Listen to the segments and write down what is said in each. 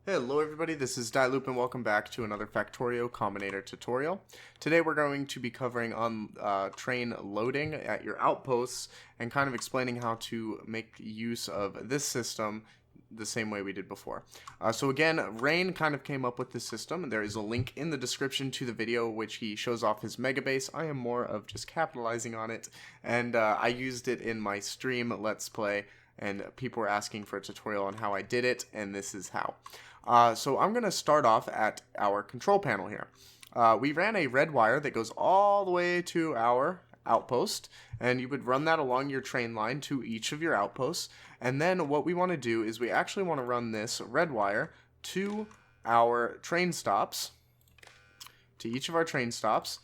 Hello everybody, this is Dylloop and welcome back to another Factorio Combinator tutorial. Today we're going to be covering on train loading at your outposts and kind of explaining how to make use of this system the same way we did before. So again, Rain kind of came up with this system. There is a link in the description to the video which he shows off his megabase. I am more of just capitalizing on it, and I used it in my stream Let's Play, and people were asking for a tutorial on how I did it, and this is how. So I'm going to start off at our control panel here. We ran a red wire that goes all the way to our outpost, and you would run that along your train line to each of your outposts. And then what we want to do is we actually want to run this red wire to our train stops, to each of our train stops,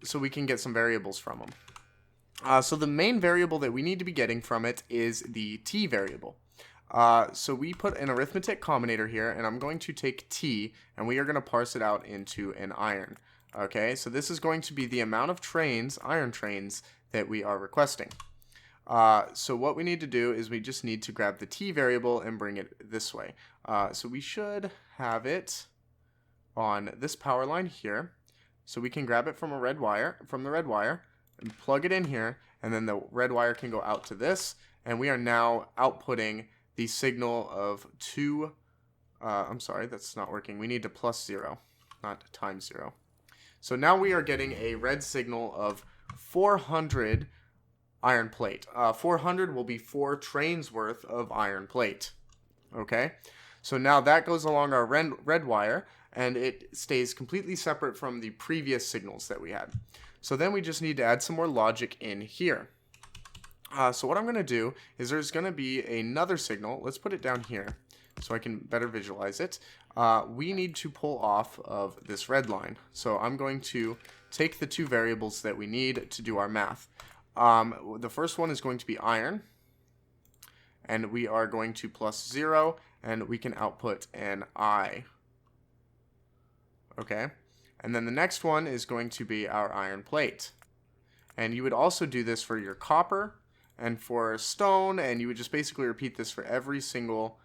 so we can get some variables from them. So the main variable that we need to be getting from it is the t variable. So we put an arithmetic combinator here, and I'm going to take t, and we are going to parse it out into an iron. Okay, so this is going to be the amount of trains, iron trains, that we are requesting. So what we need to do is we just need to grab the t variable and bring it this way. So we should have it on this power line here. So we can grab it from the red wire, and plug it in here, and then the red wire can go out to this, and we are now outputting the signal of two, I'm sorry, that's not working. We need to plus 0, not times 0. So now we are getting a red signal of 400 iron plate. 400 will be 4 trains worth of iron plate. Okay, so now that goes along our red wire, and it stays completely separate from the previous signals that we had. So then we just need to add some more logic in here. So what I'm going to do is there's going to be another signal. Let's put it down here so I can better visualize it. We need to pull off of this red line. So I'm going to take the two variables that we need to do our math. The first one is going to be iron, and we are going to plus 0, and we can output an I. Okay, and then the next one is going to be our iron plate. And you would also do this for your copper and for stone, and you would just basically repeat this for every single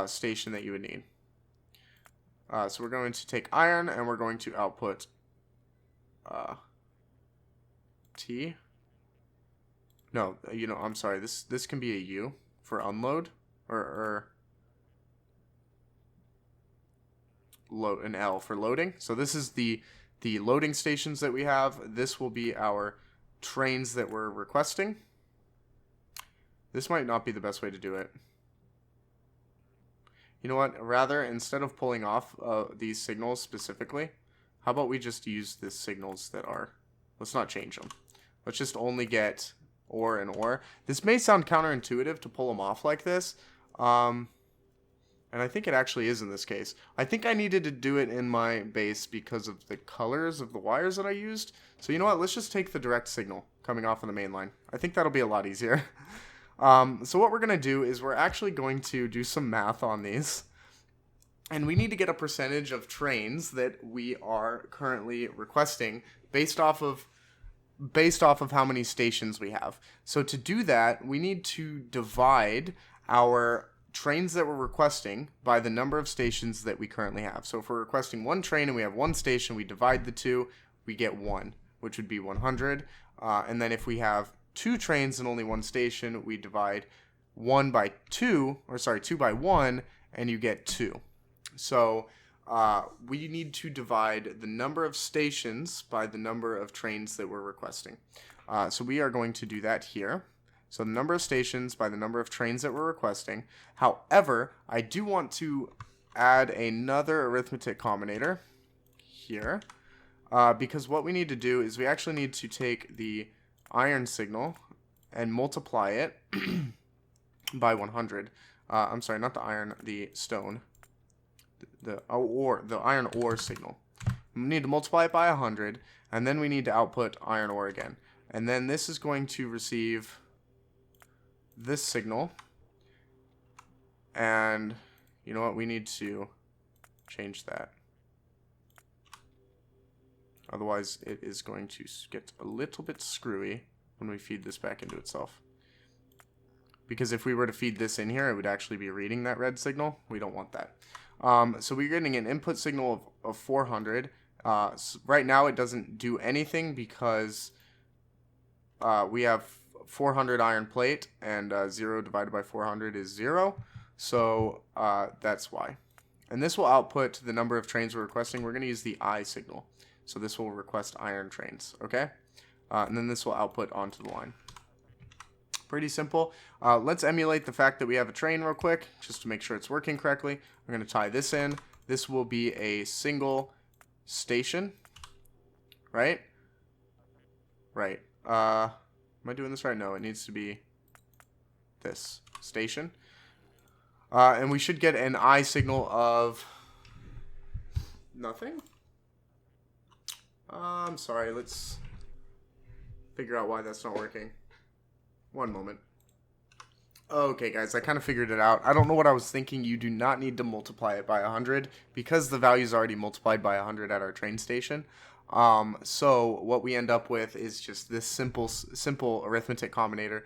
station that you would need. So we're going to take iron, and we're going to output T. No, I'm sorry. This can be a U for unload, or load, an L for loading. So this is the loading stations that we have. This will be our trains that we're requesting. This might not be the best way to do it. You know what? Rather, instead of pulling off these signals specifically, how about we just use the signals that are... Let's not change them. Let's just only get OR and OR. This may sound counterintuitive to pull them off like this, and I think it actually is in this case. I think I needed to do it in my base because of the colors of the wires that I used. So you know what? Let's just take the direct signal coming off of the main line. I think that'll be a lot easier. So what we're going to do is we're actually going to do some math on these. And we need to get a percentage of trains that we are currently requesting based off of how many stations we have. So to do that, we need to divide our trains that we're requesting by the number of stations that we currently have. So if we're requesting one train and we have one station, we divide the two, we get 1, which would be 100. And then if we have 2 trains and only 1 station, we divide 2 by 1, and you get 2. So we need to divide the number of stations by the number of trains that we're requesting. So we are going to do that here. So the number of stations by the number of trains that we're requesting. However, I do want to add another arithmetic combinator here, because what we need to do is we actually need to take the iron signal and multiply it by 100. I'm sorry, not the iron, the stone. The iron ore signal. We need to multiply it by 100, and then we need to output iron ore again. And then this is going to receive this signal. And you know what? We need to change that. Otherwise, it is going to get a little bit screwy when we feed this back into itself. because if we were to feed this in here, it would actually be reading that red signal. We don't want that. So we're getting an input signal of 400. So right now it doesn't do anything because we have 400 iron plate, and 0 divided by 400 is 0. So that's why. And this will output the number of trains we're requesting. We're going to use the I signal. So this will request iron trains, okay? And then this will output onto the line. Pretty simple. Let's emulate the fact that we have a train real quick, just to make sure it's working correctly. I'm going to tie this in. This will be a single station, right? Right. Am I doing this right? No, it needs to be this station. And we should get an I signal of nothing. I'm sorry, let's figure out why that's not working. One moment. Okay, guys, I kind of figured it out. I don't know what I was thinking. You do not need to multiply it by 100 because the value is already multiplied by 100 at our train station. So what we end up with is just this simple arithmetic combinator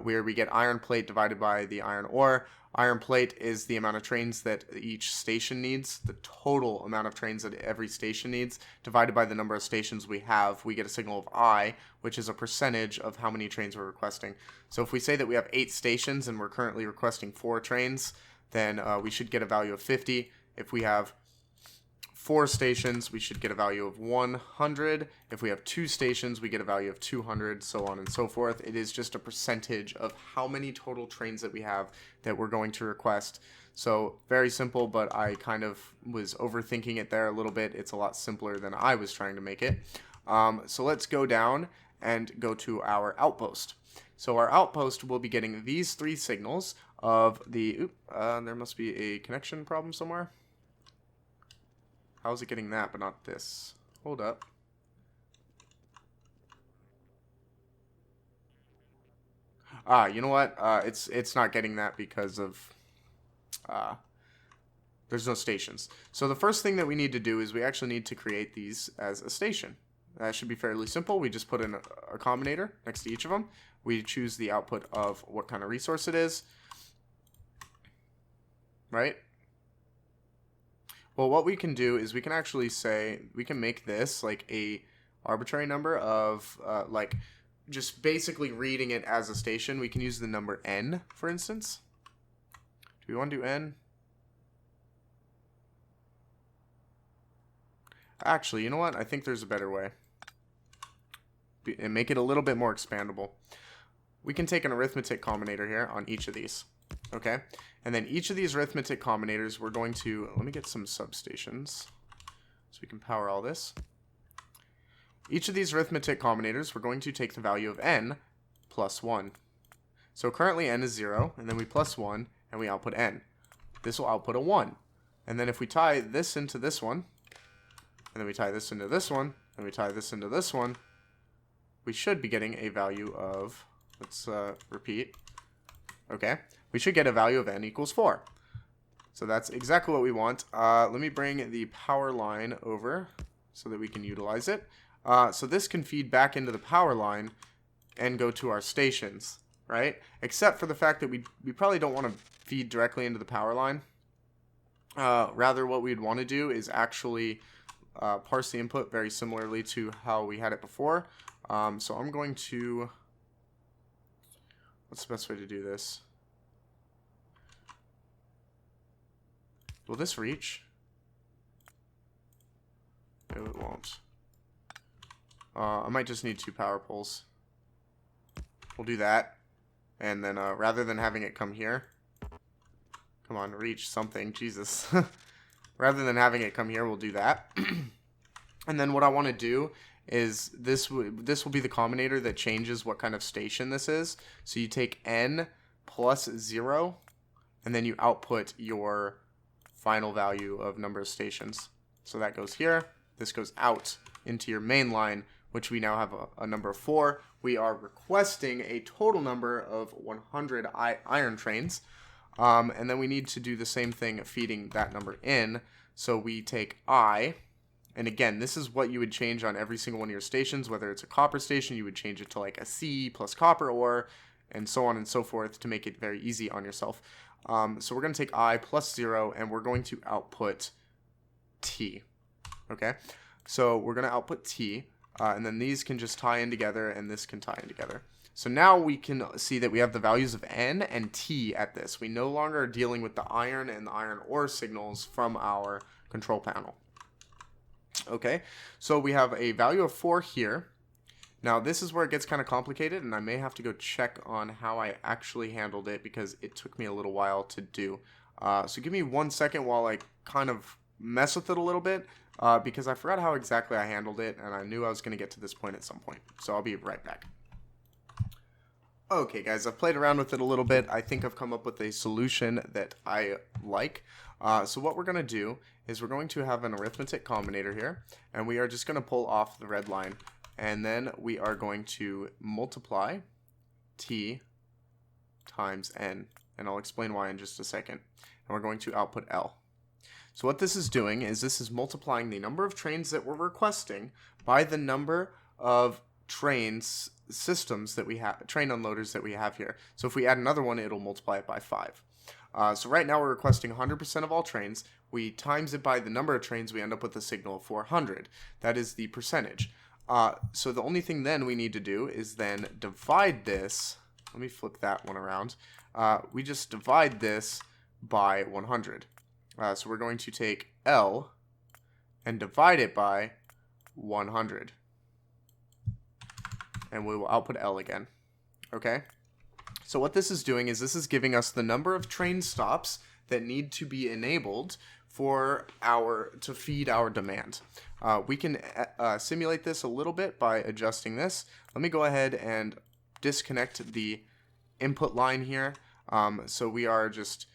where we get iron plate divided by the iron ore. Iron plate is the amount of trains that each station needs, the total amount of trains that every station needs, divided by the number of stations we have. We get a signal of I, which is a percentage of how many trains we're requesting. So if we say that we have 8 stations and we're currently requesting 4 trains, then we should get a value of 50. If we have 4 stations, we should get a value of 100. If we have 2 stations, we get a value of 200, so on and so forth. It is just a percentage of how many total trains that we have that we're going to request. So very simple, but I kind of was overthinking it there a little bit. It's a lot simpler than I was trying to make it. So let's go down and go to our outpost. So our outpost will be getting these 3 signals of the... there must be a connection problem somewhere. How is it getting that, but not this? Hold up. You know what? It's not getting that because of there's no stations. So the first thing that we need to do is we actually need to create these as a station. That should be fairly simple. We just put in a combinator next to each of them. We choose the output of what kind of resource it is. Right? Well, what we can do is we can actually say, we can make this like a arbitrary number of like just basically reading it as a station. We can use the number n, for instance. Do we want to do n? Actually, you know what? I think there's a better way. And make it a little bit more expandable. We can take an arithmetic combinator here on each of these. Okay? And then each of these arithmetic combinators, we're going to... Let me get some substations so we can power all this. Each of these arithmetic combinators, we're going to take the value of n plus 1. So currently n is 0, and then we plus 1, and we output n. This will output a 1. And then if we tie this into this one, and then we tie this into this one, and we tie this into this one, we should be getting a value of... Let's repeat. Okay. We should get a value of n equals 4. So that's exactly what we want. Let me bring the power line over so that we can utilize it. So this can feed back into the power line and go to our stations, right? Except for the fact that we probably don't want to feed directly into the power line. Rather, what we'd want to do is actually parse the input very similarly to how we had it before. So I'm going to... What's the best way to do this? Will this reach? No, it won't. I might just need 2 power poles. We'll do that. And then rather than having it come here... Come on, reach something. Jesus. Rather than having it come here, we'll do that. And then what I want to do is this will be the combinator that changes what kind of station this is. So you take n plus 0, and then you output your final value of number of stations. So that goes here. This goes out into your main line, which we now have a number of 4. We are requesting a total number of 100 iron trains. And then we need to do the same thing feeding that number in. So we take I, and again, this is what you would change on every single one of your stations. Whether it's a copper station, you would change it to like a C plus copper ore, and so on and so forth to make it very easy on yourself. So we're going to take I plus 0, and we're going to output t. Okay, so we're going to output t, and then these can just tie in together, and this can tie in together. So now we can see that we have the values of n and t at this. We no longer are dealing with the iron and the iron ore signals from our control panel. Okay, so we have a value of 4 here. Now this is where it gets kind of complicated, and I may have to go check on how I actually handled it because it took me a little while to do. So give me 1 second while I kind of mess with it a little bit, because I forgot how exactly I handled it, and I knew I was going to get to this point at some point. So I'll be right back. Okay guys, I've played around with it a little bit. I think I've come up with a solution that I like. So what we're going to do is we're going to have an arithmetic combinator here, and we are just going to pull off the red line, and then we are going to multiply t times n, and I'll explain why in just a second. And we're going to output L. So what this is doing is this is multiplying the number of trains that we're requesting by the number of trains systems that we have, train unloaders that we have here. So if we add another one, it'll multiply it by 5. So right now we're requesting 100% of all trains. We times it by the number of trains, we end up with a signal of 400. That is the percentage. So the only thing then we need to do is then divide this. Let me flip that one around. We just divide this by 100. So we're going to take L and divide it by 100. And we will output L again. Okay? So what this is doing is this is giving us the number of train stops that need to be enabled for to feed our demand. We can simulate this a little bit by adjusting this. Let me go ahead and disconnect the input line here. So we are just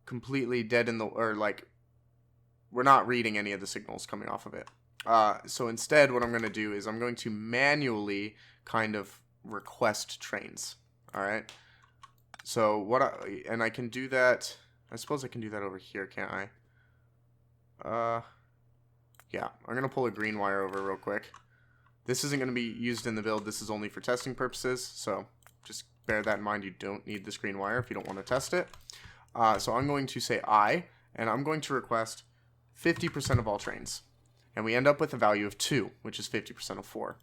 completely dead in the, or like, we're not reading any of the signals coming off of it. So instead, what I'm going to do is I'm going to manually kind of request trains. All right. So and I can do that. I suppose I can do that over here, can't I? Yeah, I'm going to pull a green wire over real quick. This isn't going to be used in the build. This is only for testing purposes. So just bear that in mind. You don't need this green wire if you don't want to test it. So I'm going to say I, and I'm going to request 50% of all trains. And we end up with a value of 2, which is 50% of 4.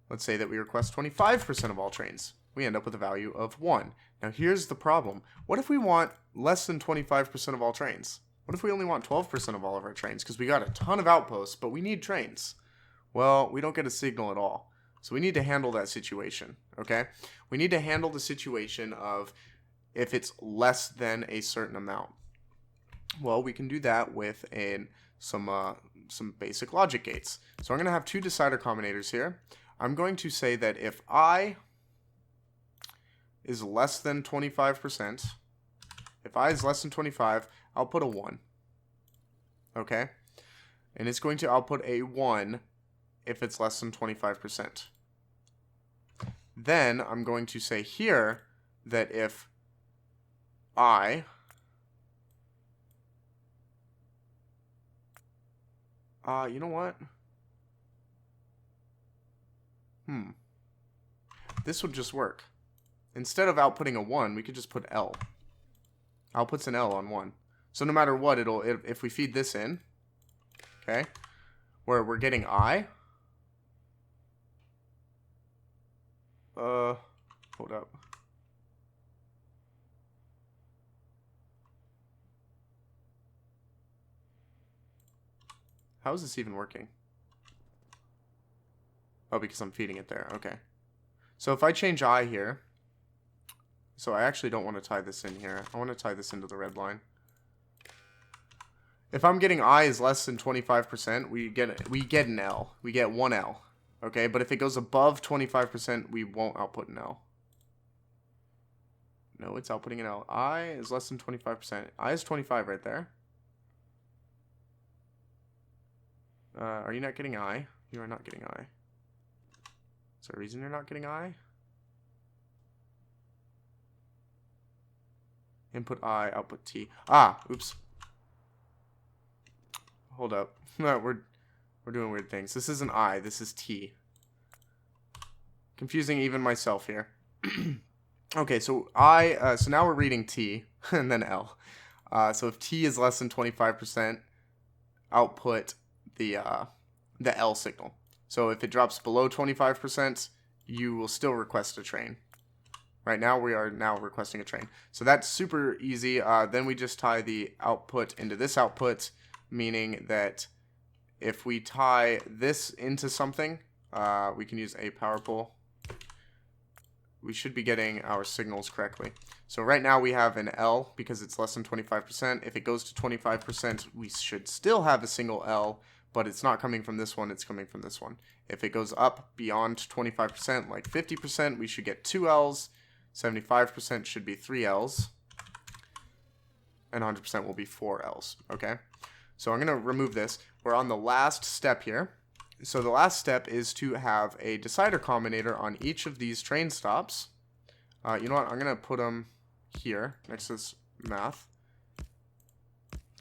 Let's say that we request 25% of all trains. We end up with a value of 1. Now here's the problem. What if we want less than 25% of all trains? What if we only want 12% of all of our trains? Because we got a ton of outposts, but we need trains. Well, we don't get a signal at all. So we need to handle that situation, okay? We need to handle the situation of if it's less than a certain amount. Well, we can do that with some basic logic gates. So I'm going to have 2 decider combinators here. I'm going to say that if I is less than 25%, if I is less than 25, I'll put a 1. Okay? And it's going to output a 1 if it's less than 25%. Then I'm going to say here that if I you know what? This would just work. Instead of outputting a 1, we could just put L. Outputs an L on 1. So no matter what, if we feed this in, okay, where we're getting I. Hold up. How is this even working? Oh, because I'm feeding it there. Okay. So if I change I here, so I actually don't want to tie this in here. I want to tie this into the red line. If I'm getting I is less than 25%, we get an L. We get 1 L. Okay, but if it goes above 25%, we won't output an L. No, it's outputting an L. I is less than 25%. I is 25 right there. Are you not getting I? You are not getting I. Is there a reason you're not getting I? Input I, output T. Oops. Hold up. We're doing weird things. This isn't I, this is T. Confusing even myself here. Okay, so so now we're reading T and then L. So if T is less than 25%, output the L signal. So if it drops below 25%, you will still request a train. Right now, we are now requesting a train. So that's super easy. Then we just tie the output into this output, meaning that if we tie this into something, we can use a power pole. We should be getting our signals correctly. So right now we have an L because it's less than 25%. If it goes to 25%, we should still have a single L, but it's not coming from this one, it's coming from this one. If it goes up beyond 25%, like 50%, we should get 2 L's. 75% should be 3 L's. And 100% will be 4 L's, okay? So I'm going to remove this. We're on the last step here. So the last step is to have a decider combinator on each of these train stops. You know what? I'm going to put them here next to this math.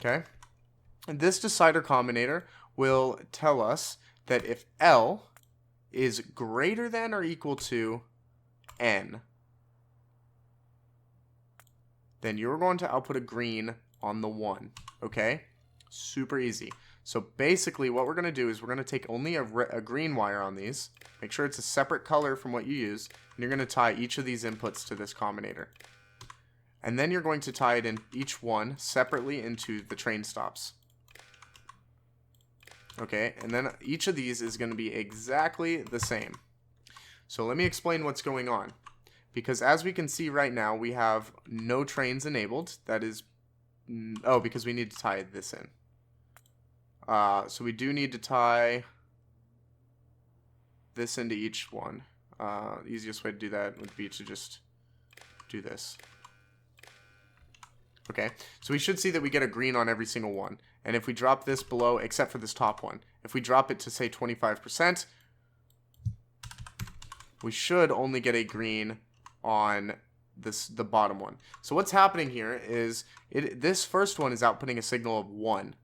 Okay. And this decider combinator will tell us that if L is greater than or equal to N, then you're going to output a green on the 1. Okay? Super easy. So basically what we're going to do is we're going to take only a green wire on these. Make sure it's a separate color from what you use. And you're going to tie each of these inputs to this combinator. And then you're going to tie it in each one separately into the train stops. Okay, and then each of these is going to be exactly the same. So let me explain what's going on. Because as we can see right now, we have no trains enabled. That is, because we need to tie this in. So we do need to tie this into each one. The easiest way to do that would be to just do this. Okay, so we should see that we get a green on every single one. And if we drop this below, except for this top one, if we drop it to say 25%, we should only get a green on the bottom one. So what's happening here is this first one is outputting a signal of 1.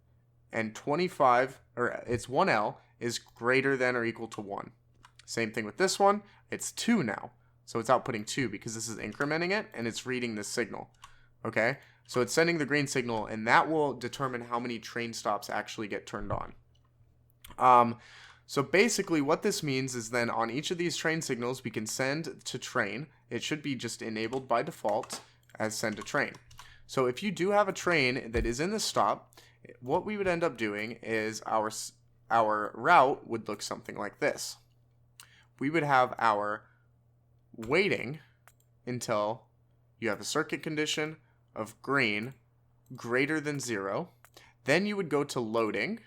And 1L is greater than or equal to 1. Same thing with this one. It's 2 now. So it's outputting 2 because this is incrementing it and it's reading this signal. Okay? So it's sending the green signal and that will determine how many train stops actually get turned on. So basically what this means is then on each of these train signals we can send to train. It should be just enabled by default as send to train. So if you do have a train that is in the stop, what we would end up doing is our route would look something like this. We would have our waiting until you have a circuit condition of green greater than 0. Then you would go to loading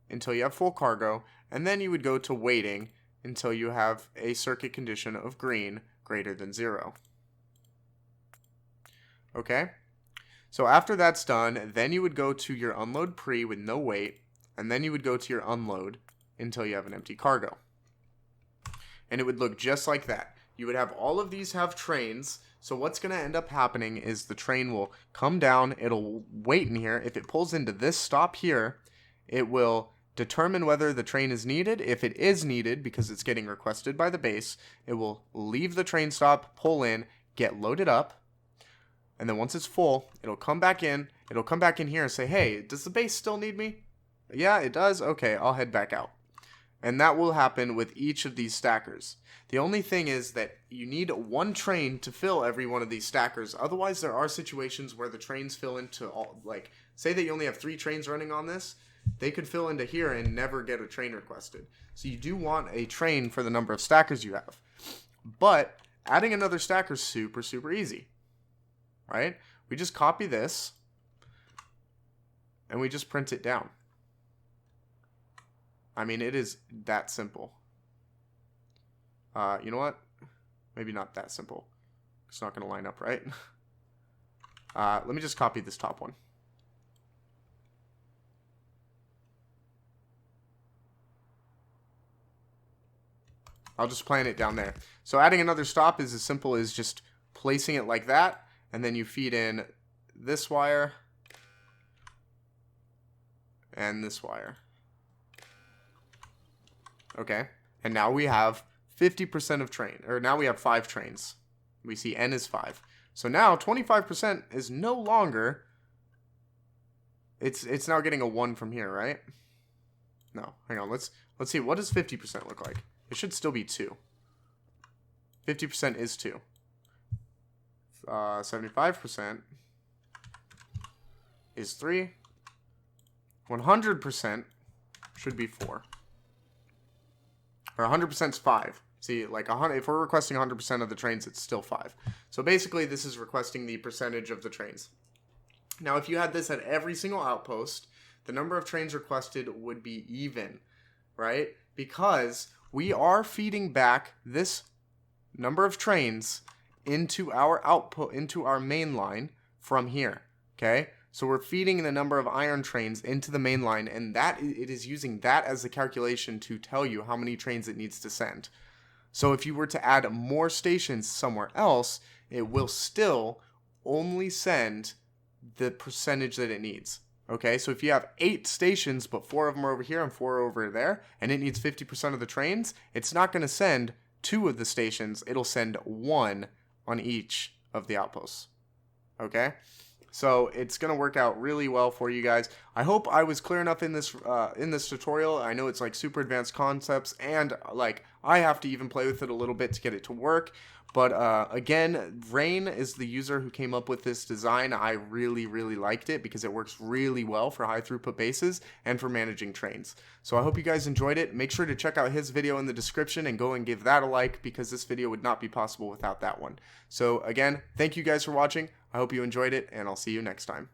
until you have full cargo, and then you would go to waiting until you have a circuit condition of green greater than 0. Okay? So after that's done, then you would go to your unload pre with no wait, and then you would go to your unload until you have an empty cargo. And it would look just like that. You would have all of these have trains, so what's going to end up happening is the train will come down, it'll wait in here. If it pulls into this stop here, it will determine whether the train is needed. If it is needed, because it's getting requested by the base, it will leave the train stop, pull in, get loaded up, and then once it's full, it'll come back in. It'll come back in here and say, hey, does the base still need me? Yeah, it does. Okay, I'll head back out. And that will happen with each of these stackers. The only thing is that you need one train to fill every one of these stackers. Otherwise, there are situations where the trains fill into all, like, say that you only have 3 trains running on this, they could fill into here and never get a train requested. So you do want a train for the number of stackers you have. But adding another stacker is super, super easy. Right? We just copy this and we just print it down. I mean, it is that simple. You know what? Maybe not that simple. It's not going to line up, right? Let me just copy this top one. I'll just plan it down there. So adding another stop is as simple as just placing it like that. And then you feed in this wire and this wire. Okay. And now we have 50% of train, or now we have 5 trains. We see n is 5. So now 25% is no longer, it's now getting a 1 from here, right? No, hang on, let's see, what does 50% look like? It should still be 2. 50% is 2. 75% is 3. 100% should be 4. Or 100% is 5. See, like 100, if we're requesting 100% of the trains, it's still 5. So basically, this is requesting the percentage of the trains. Now, if you had this at every single outpost, the number of trains requested would be even, right? Because we are feeding back this number of trains into our output, into our main line from here, okay? So we're feeding the number of iron trains into the main line, and that it is using that as the calculation to tell you how many trains it needs to send. So if you were to add more stations somewhere else, it will still only send the percentage that it needs. Okay, so if you have 8 stations, but 4 of them are over here and 4 are over there, and it needs 50% of the trains, it's not going to send 2 of the stations. It'll send 1 on each of the outposts. Okay? So it's going to work out really well for you guys. I hope I was clear enough in this tutorial. I know it's like super advanced concepts, and like I have to even play with it a little bit to get it to work. But again, Rain is the user who came up with this design. I really, really liked it because it works really well for high throughput bases and for managing trains. So I hope you guys enjoyed it. Make sure to check out his video in the description and go and give that a like, because this video would not be possible without that one. So again, thank you guys for watching. I hope you enjoyed it, and I'll see you next time.